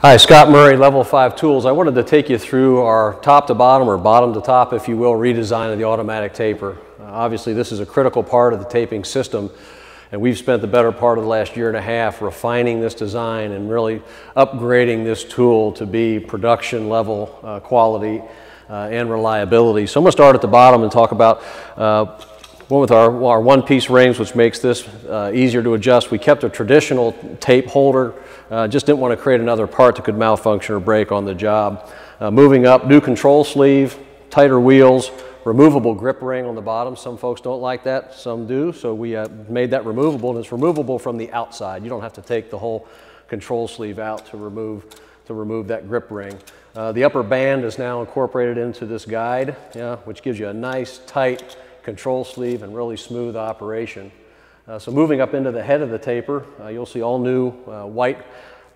Hi, Scott Murray, Level 5 Tools. I wanted to take you through our top to bottom, or bottom to top, if you will, redesign of the automatic taper. Obviously, this is a critical part of the taping system, and we've spent the better part of the last year and a half refining this design and really upgrading this tool to be production level quality and reliability. So I'm going to start at the bottom and talk about one with our one-piece rings, which makes this easier to adjust. We kept a traditional tape holder, just didn't want to create another part that could malfunction or break on the job. Moving up, new control sleeve, tighter wheels, removable grip ring on the bottom. Some folks don't like that, some do, so we made that removable, and it's removable from the outside. You don't have to take the whole control sleeve out to remove that grip ring. The upper band is now incorporated into this guide, which gives you a nice tight control sleeve and really smooth operation. So moving up into the head of the taper, you'll see all new white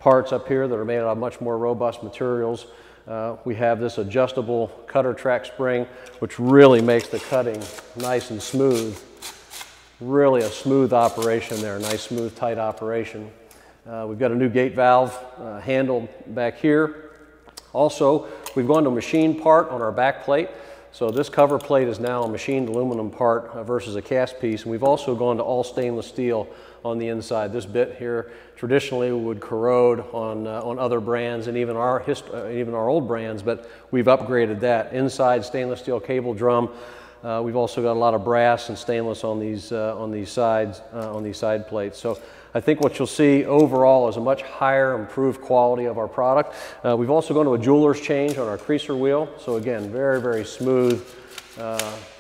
parts up here that are made out of much more robust materials. We have this adjustable cutter track spring, which really makes the cutting nice and smooth. Really a smooth operation there, nice, smooth, tight operation. We've got a new gate valve handle back here. Also, we've gone to a machine part on our back plate. So this cover plate is now a machined aluminum part versus a cast piece. And we've also gone to all stainless steel on the inside. This bit here traditionally would corrode on other brands and even our old brands, but we've upgraded that. Inside stainless steel cable drum. We've also got a lot of brass and stainless on these side plates. So I think what you'll see overall is a much higher, improved quality of our product. We've also gone to a jeweler's change on our creaser wheel. So again, very, very smooth,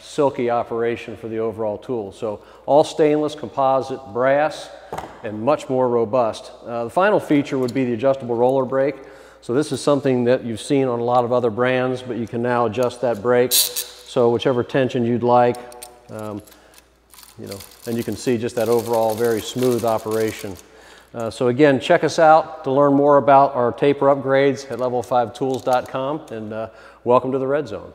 silky operation for the overall tool. So all stainless, composite, brass, and much more robust. The final feature would be the adjustable roller brake. So this is something that you've seen on a lot of other brands, but you can now adjust that brake. So whichever tension you'd like, and you can see just that overall very smooth operation. So again, check us out to learn more about our taper upgrades at level5tools.com, and welcome to the Red Zone.